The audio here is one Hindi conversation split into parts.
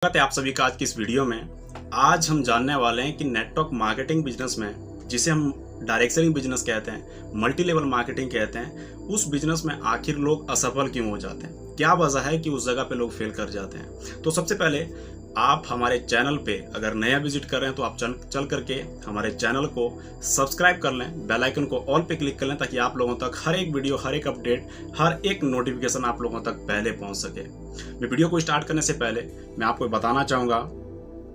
स्वागत है आप सभी का आज की इस वीडियो में। आज हम जानने वाले हैं कि नेटवर्क मार्केटिंग बिजनेस में, जिसे हम डायरेक्ट सेलिंग बिजनेस कहते हैं, मल्टी लेवल मार्केटिंग कहते हैं, उस बिजनेस में आखिर लोग असफल क्यों हो जाते हैं, क्या वजह है कि उस जगह पे लोग फेल कर जाते हैं। तो सबसे पहले आप हमारे चैनल पे अगर नया विजिट कर रहे हैं तो आप चल करके हमारे चैनल को सब्सक्राइब कर लें, बेल आइकन को ऑल पे क्लिक कर लें ताकि आप लोगों तक हर एक वीडियो, हर एक अपडेट, हर एक नोटिफिकेशन आप लोगों तक पहले पहुंच सके। मैं वीडियो को स्टार्ट करने से पहले मैं आपको बताना चाहूँगा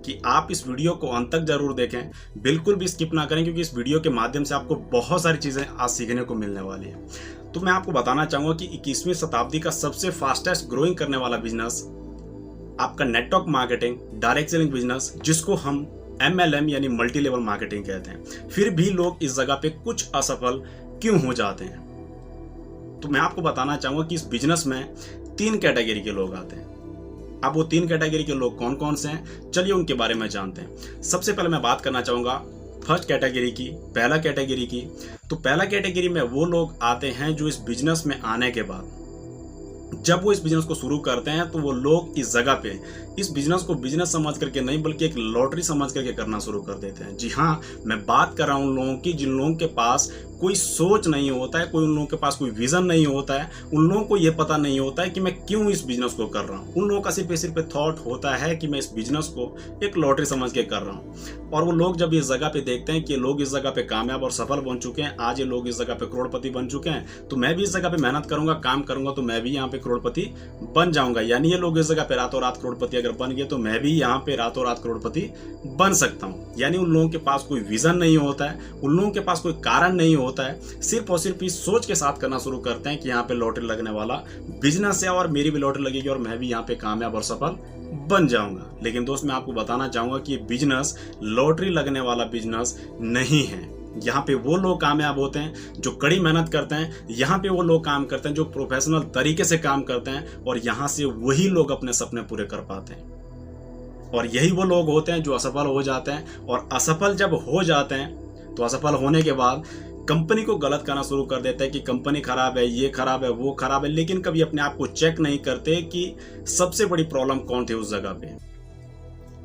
कि आप इस वीडियो को अंत तक जरूर देखें, बिल्कुल भी स्किप ना करें, क्योंकि इस वीडियो के माध्यम से आपको बहुत सारी चीज़ें आज सीखने को मिलने वाली है। तो मैं आपको बताना चाहूँगा कि 21वीं शताब्दी का सबसे फास्टेस्ट ग्रोइंग करने वाला बिजनेस आपका network marketing, direct selling business, जिसको हम MLM यानी मल्टी लेवल मार्केटिंग कहते हैं। फिर भी लोग इस जगह पे कुछ असफल क्यों हो जाते हैं। तो मैं आपको बताना चाहूँगा कि इस बिजनेस में 3 कैटेगरी के लोग आते हैं। अब वो 3 कैटेगरी के लोग कौन कौन से हैं, चलिए उनके बारे में जानते हैं। सबसे पहले मैं बात करना चाहूँगा फर्स्ट कैटेगरी की, पहला कैटेगरी की। तो पहला कैटेगरी में वो लोग आते हैं जो इस बिजनेस में आने के बाद, जब वो इस बिजनेस को शुरू करते हैं तो वो लोग इस जगह पे इस बिजनेस को बिजनेस समझ करके नहीं बल्कि एक लॉटरी समझ करके करना शुरू कर देते हैं। जी हाँ, मैं बात कर रहा हूँ उन लोगों की जिन लोगों के पास कोई सोच नहीं होता है, उन लोगों के पास कोई विजन नहीं होता है, उन लोगों को ये पता नहीं होता है कि मैं क्यों इस बिजनेस को कर रहा हूँ। उन लोगों का सिर्फ थॉट होता है कि मैं इस बिजनेस को एक लॉटरी समझ के कर रहा हूँ। और वो लोग जब इस जगह पे देखते हैं कि लोग इस जगह पे कामयाब और सफल बन चुके हैं, आज ये लोग इस जगह पे करोड़पति बन चुके हैं, तो मैं भी इस जगह पे मेहनत करूंगा, काम करूंगा, तो मैं भी यहाँ पे करोड़पति बन जाऊंगा। यानी ये लोग इस जगह पे रातों रात करोड़पति अगर बन गए तो मैं भी यहाँ पे रातों रात करोड़पति बन सकता हूँ। यानी उन लोगों के पास कोई विजन नहीं होता है, उन लोगों के पास कोई कारण नहीं होता है, सिर्फ और सिर्फ इस सोच के साथ करना शुरू करते हैं कि यहाँ पे लॉटरी लगने वाला बिजनेस है और मेरी भी लॉटरी लगेगी और मैं भी यहाँ पे कामयाब और सफल बन जाऊंगा। लेकिन दोस्त, मैं आपको बताना चाहूंगा कि ये बिजनेस लॉटरी लगने वाला बिजनेस नहीं है। यहाँ पे वो लोग कामयाब होते हैं जो कड़ी मेहनत करते हैं, यहाँ पे वो लोग काम करते हैं जो प्रोफेशनल तरीके से काम करते हैं, और यहाँ से वही लोग अपने सपने पूरे कर पाते हैं। और यही वो लोग होते हैं जो असफल हो जाते हैं। और असफल जब हो जाते हैं तो असफल होने के बाद कंपनी को गलत करना शुरू कर देते हैं कि कंपनी खराब है, ये खराब है, वो खराब है, लेकिन कभी अपने आप को चेक नहीं करते कि सबसे बड़ी प्रॉब्लम कौन थी उस जगह पे।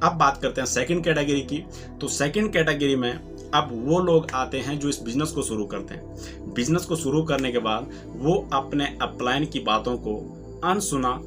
अब बात करते हैं सेकंड कैटेगरी की। तो सेकंड कैटेगरी में अब वो लोग आते हैं जो इस बिजनेस को शुरू करते हैं। बिजनेस को शुरू करने के बाद वो अपने अपलाइन की बातों को अनसुना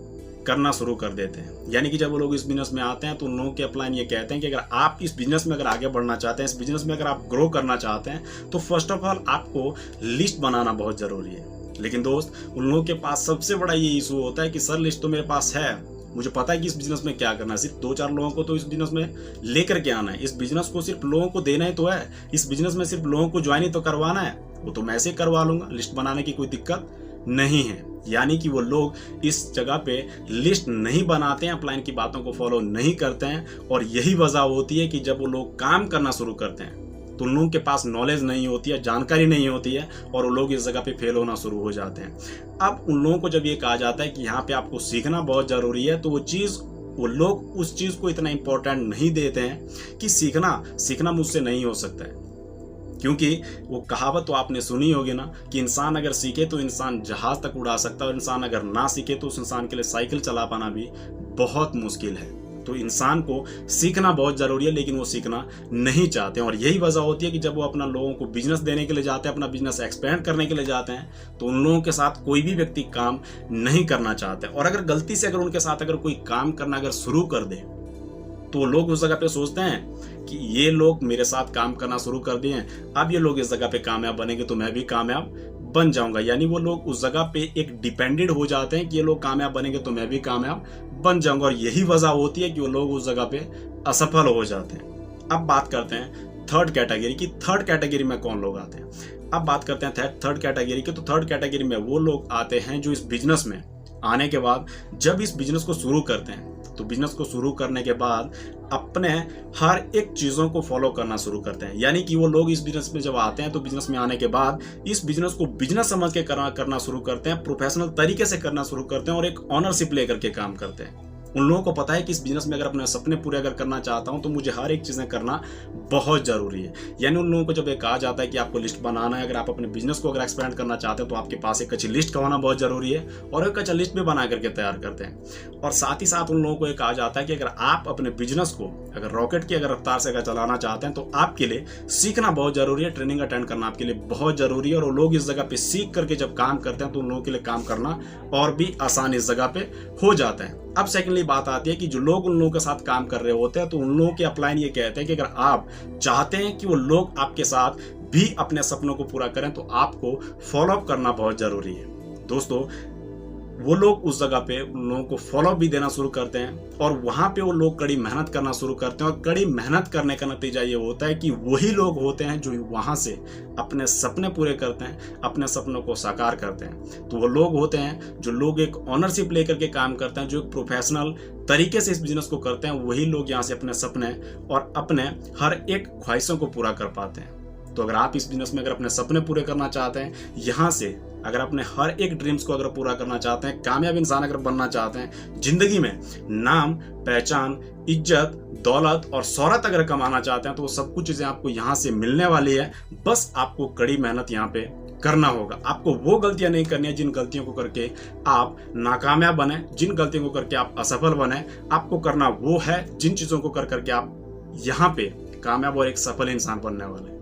करना शुरू कर देते हैं। यानी कि जब वो लोग इस बिजनेस में आते हैं तो उन लोगों के अपलाइन ये कहते हैं कि अगर आप इस बिजनेस में अगर आगे बढ़ना चाहते हैं, इस बिजनेस में अगर आप ग्रो करना चाहते हैं, तो फर्स्ट ऑफ ऑल आपको लिस्ट बनाना बहुत जरूरी है। लेकिन दोस्त, उन लोगों के पास सबसे बड़ा ये इशू होता है कि सर लिस्ट तो मेरे पास है, मुझे पता है कि इस बिजनेस में क्या करना है, सिर्फ 2-4 लोगों को तो इस बिजनेस में लेकर के आना है, इस बिजनेस को सिर्फ लोगों को देना ही तो है, इस बिजनेस में सिर्फ लोगों को ज्वाइन ही तो करवाना है, वो तो मैं ऐसे करवा लूंगा, लिस्ट बनाने की कोई दिक्कत नहीं है। यानी कि वो लोग इस जगह पे लिस्ट नहीं बनाते हैं, अपलाइन की बातों को फॉलो नहीं करते हैं। और यही वजह होती है कि जब वो लोग काम करना शुरू करते हैं तो उन लोगों के पास नॉलेज नहीं होती है, जानकारी नहीं होती है, और वो लोग इस जगह पे फेल होना शुरू हो जाते हैं। अब उन लोगों को जब ये कहा जाता है कि यहाँ पे आपको सीखना बहुत जरूरी है, तो वो लोग उस चीज को इतना इंपॉर्टेंट नहीं देते हैं कि सीखना मुझसे नहीं हो सकता है। क्योंकि वो कहावत तो आपने सुनी होगी ना कि इंसान अगर सीखे तो इंसान जहाज तक उड़ा सकता है, और इंसान अगर ना सीखे तो उस इंसान के लिए साइकिल चला पाना भी बहुत मुश्किल है। तो इंसान को सीखना बहुत जरूरी है, लेकिन वो सीखना नहीं चाहते हैं। और यही वजह होती है कि जब वो अपना लोगों को बिजनेस देने के लिए जाते हैं, अपना बिजनेस एक्सपेंड करने के लिए जाते हैं, तो उन लोगों के साथ कोई भी व्यक्ति काम नहीं करना चाहते। और अगर गलती से अगर उनके साथ अगर कोई काम करना अगर शुरू कर दे तो लोग उस जगह पे सोचते हैं कि ये लोग मेरे साथ काम करना शुरू कर दिए हैं, अब ये लोग इस जगह पे कामयाब बनेंगे तो मैं भी कामयाब बन जाऊंगा। यानी वो लोग उस जगह पे एक डिपेंडेंट हो जाते हैं कि ये लोग कामयाब बनेंगे तो मैं भी कामयाब बन जाऊंगा। और यही वजह होती है कि वो लोग उस जगह पे असफल हो जाते हैं। अब बात करते हैं थर्ड कैटेगरी की। थर्ड कैटेगरी में कौन लोग आते हैं। अब बात करते हैं थर्ड कैटेगरी की। तो थर्ड कैटेगरी में वो लोग आते हैं जो इस बिजनेस में आने के बाद जब इस बिजनेस को शुरू करते हैं, तो बिजनेस को शुरू करने के बाद अपने हर एक चीज़ों को फॉलो करना शुरू करते हैं। यानी कि वो लोग इस बिजनेस में जब आते हैं तो बिजनेस में आने के बाद इस बिजनेस को बिजनेस समझ के करना शुरू करते हैं, प्रोफेशनल तरीके से करना शुरू करते हैं और एक ऑनरशिप लेकर के काम करते हैं। उन लोगों को पता है कि इस बिजनेस में अगर अपने सपने पूरे अगर करना चाहता हूं तो मुझे हर एक चीज़ें करना बहुत ज़रूरी है। यानी उन लोगों को जब ये कहा जाता है कि आपको लिस्ट बनाना है, अगर आप अपने बिजनेस को अगर एक्सपेंड करना चाहते हैं तो आपके पास एक अच्छी लिस्ट का होना बहुत ज़रूरी है, और एक अच्छा लिस्ट भी बना करके तैयार करते हैं। और साथ ही साथ उन लोगों को ये कहा जाता है कि अगर आप अपने बिजनेस को अगर रॉकेट की अगर रफ्तार से अगर चलाना चाहते हैं तो आपके लिए सीखना बहुत ज़रूरी है, ट्रेनिंग अटेंड करना आपके लिए बहुत ज़रूरी है। और वो लोग इस जगह पे सीख करके जब काम करते हैं तो उन लोगों के लिए काम करना और भी आसान इस जगह पे हो जाता है। अब सेकेंडली बात आती है कि जो लोग उन लोगों के साथ काम कर रहे होते हैं तो उन लोगों के अपलाइन ये कहते हैं कि अगर आप चाहते हैं कि वो लोग आपके साथ भी अपने सपनों को पूरा करें तो आपको फॉलोअप करना बहुत ज़रूरी है। दोस्तों, वो लोग उस जगह पे उन लोगों को फॉलोअप भी देना शुरू करते हैं और वहाँ पे वो लोग कड़ी मेहनत करना शुरू करते हैं, और कड़ी मेहनत करने का नतीजा ये होता है कि वही लोग होते हैं जो वहाँ से अपने सपने पूरे करते हैं, अपने सपनों को साकार करते हैं। तो वो लोग होते हैं जो लोग एक ऑनरशिप लेकर के काम करते हैं, जो एक प्रोफेशनल तरीके से इस बिजनेस को करते हैं, वही लोग यहाँ से अपने सपने और अपने हर एक ख्वाहिशों को पूरा कर पाते हैं। तो अगर आप इस बिजनेस में अगर अपने सपने पूरे करना चाहते हैं, यहाँ से अगर अपने हर एक ड्रीम्स को अगर पूरा करना चाहते हैं, कामयाब इंसान अगर बनना चाहते हैं, जिंदगी में नाम, पहचान, इज्जत, दौलत और शोहरत अगर कमाना चाहते हैं तो वो सब कुछ चीज़ें आपको यहाँ से मिलने वाली है। बस आपको कड़ी मेहनत यहाँ पे करना होगा। आपको वो गलतियां नहीं करनी है जिन गलतियों को करके आप नाकामयाब बने, जिन गलतियों को करके आप असफल बने। आपको करना वो है जिन चीज़ों को कर करके आप यहाँ पे कामयाब और एक सफल इंसान बनने वाले।